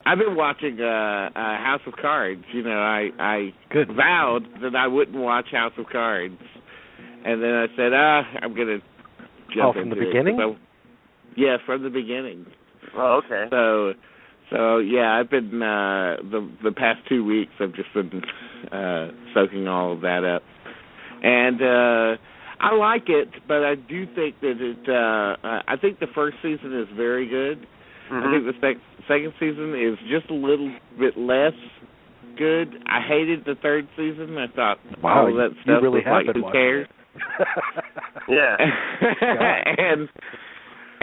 I've been watching House of Cards. You know, I Good. vowed that I wouldn't watch House of Cards, and then I said, I'm gonna jump from into the beginning. Yeah, from the beginning. Oh, okay. So yeah, I've been the past 2 weeks. I've just been soaking all of that up, and I like it. But I do think that I think the first season is very good. Mm-hmm. I think the second season is just a little bit less good. I hated the third season. I thought all of that stuff really was like, who cares? Yeah.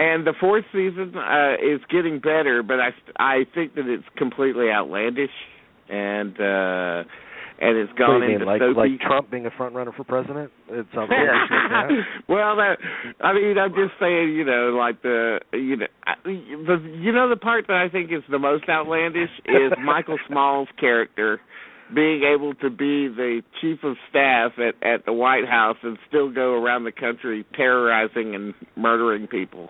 And the fourth season is getting better, but I think that it's completely outlandish, and it's gone into soapy. Like Trump being a front runner for president? It's something like that. Well, I'm just saying, you know, like the part that I think is the most outlandish is Michael Small's character being able to be the chief of staff at the White House and still go around the country terrorizing and murdering people.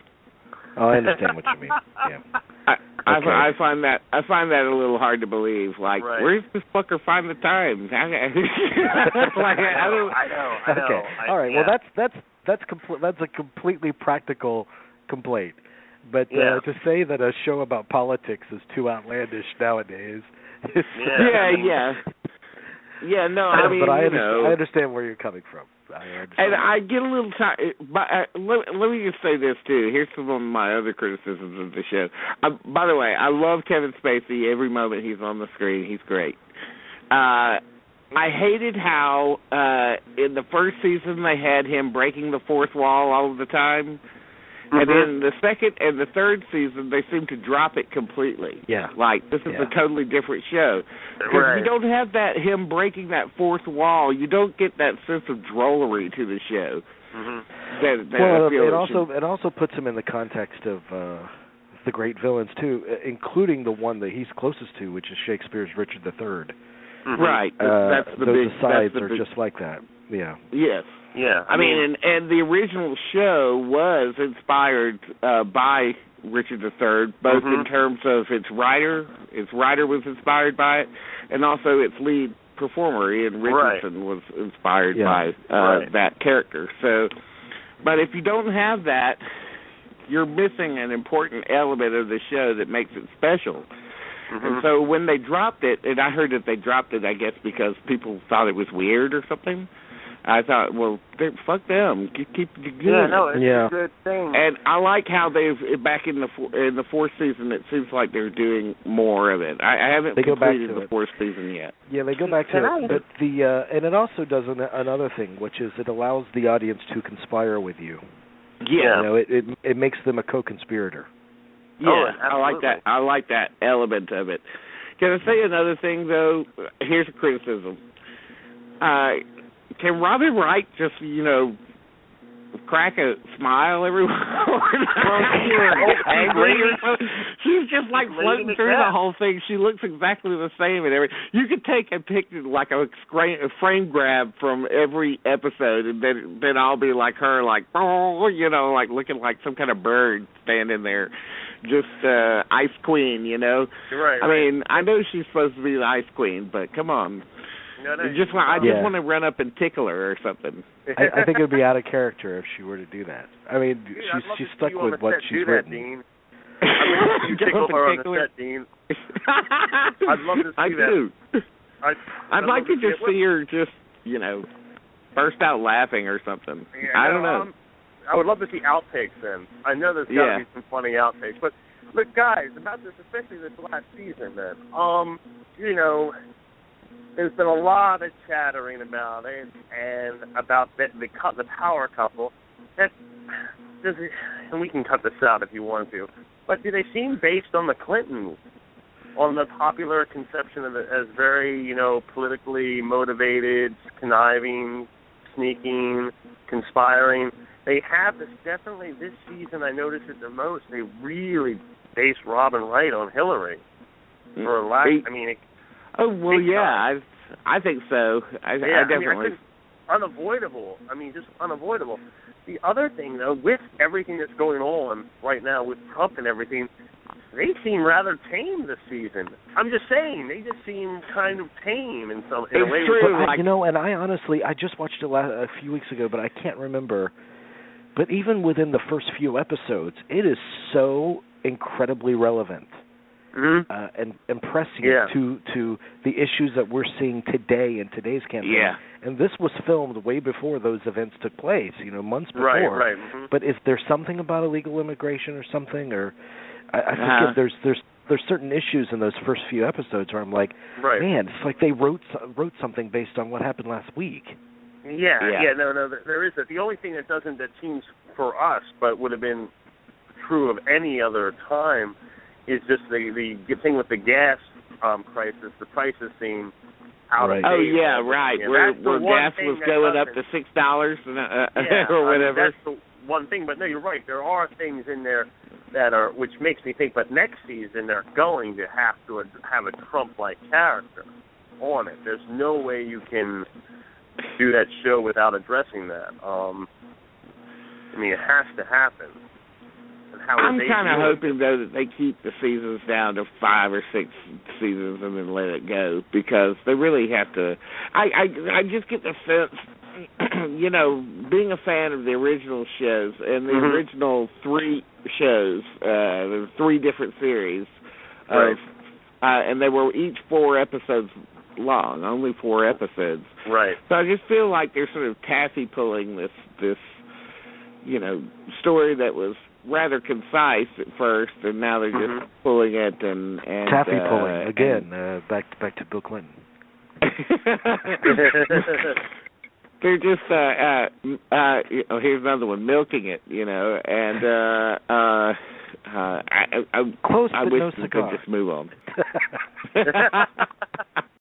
Oh, I understand what you mean. Yeah. I find that a little hard to believe. Like, right. Where's this fucker find the time? I know. Okay. All right. Yeah. Well, that's a completely practical complaint. But to say that a show about politics is too outlandish nowadays. Yeah. No, I mean, but I understand where you're coming from. And I get a little tired. Let me just say this, too. Here's some of my other criticisms of the show. By the way, I love Kevin Spacey every moment he's on the screen. He's great. I hated how in the first season they had him breaking the fourth wall all the time. And then the second and the third season, they seem to drop it completely. Yeah. Like, this is a totally different show. Because you don't have him breaking that fourth wall. You don't get that sense of drollery to the show. It also puts him in the context of the great villains, too, including the one that he's closest to, which is Shakespeare's Richard III. Right. That's the those big, asides are just like that. Yeah. Yes. Yeah. I mean, and the original show was inspired by Richard III, both in terms of its writer. Its writer was inspired by it, and also its lead performer, Ian Richardson, was inspired by that character. So, but if you don't have that, you're missing an important element of the show that makes it special. And so when they dropped it, and I heard that they dropped it, I guess, because people thought it was weird or something. I thought, well, fuck them. Keep it good. Yeah, no, it's a good thing. And I like how they've back in the fourth season. It seems like they're doing more of it. I haven't completed the fourth season yet. Yeah, they go back to it. But and it also does another thing, which is it allows the audience to conspire with you. Yeah, you know, it makes them a co-conspirator. Yeah, I like that. I like that element of it. Can I say another thing though? Here's a criticism. Can Robin Wright just, crack a smile every once in a while? Angry or something? She's just like floating through the whole thing. She looks exactly the same and everything. You could take a picture, like a frame grab from every episode, and then I'll be like her, like, like looking like some kind of bird standing there. Just Ice Queen, Right. I mean, I know she's supposed to be the Ice Queen, but come on. I just want to run up and tickle her or something. I think it would be out of character if she were to do that. I mean, she's stuck with what she's written. Dean. I'd love to tickle her on the set, Dean. I'd love to see that. I'd like to just see her just, burst out laughing or something. Yeah, I don't know. I would love to see outtakes then. I know there's got to be some funny outtakes. But, look, guys, about this, especially this last season, man, there's been a lot of chattering about it and about the power couple. And we can cut this out if you want to. But do they seem based on the Clintons, on the popular conception of it as very, politically motivated, conniving, sneaking, conspiring? They have this definitely this season. I noticed it the most. They really based Robin Wright on Hillary. I think so. I definitely. Unavoidable. Just unavoidable. The other thing, though, with everything that's going on right now with Trump and everything, they seem rather tame this season. I'm just saying, they just seem kind of tame in a way. True. But, and I honestly, I just watched it a few weeks ago, but I can't remember. But even within the first few episodes, it is so incredibly relevant and prescient to the issues that we're seeing today in today's campaign. Yeah. And this was filmed way before those events took place, months before. Right. Mm-hmm. But is there something about illegal immigration or something? Or I forget. There's certain issues in those first few episodes where I'm like, man, it's like they wrote something based on what happened last week. Yeah, no, there is that. The only thing that seems for us, but would have been true of any other time, is just the thing with the gas crisis. The prices seem out of date. Oh yeah, right. Where gas was going up to $6 or whatever. That's the one thing. But no, you're right. There are things in there that are, which makes me think. But next season they're going to have a Trump-like character on it. There's no way you can do that show without addressing that. I mean, it has to happen. And I'm kind of hoping, though, that they keep the seasons down to 5 or 6 seasons and then let it go, because they really have to. I just get the sense, being a fan of the original shows and the original 3 shows, there were 3 different series, and they were each 4 episodes long, only 4 episodes. Right. So I just feel like they're sort of taffy pulling this story that was rather concise at first, and now they're just pulling it and taffy pulling again. Back to Bill Clinton. They're just here's another one, milking it, and close, I but wish no we cigar. could just move on.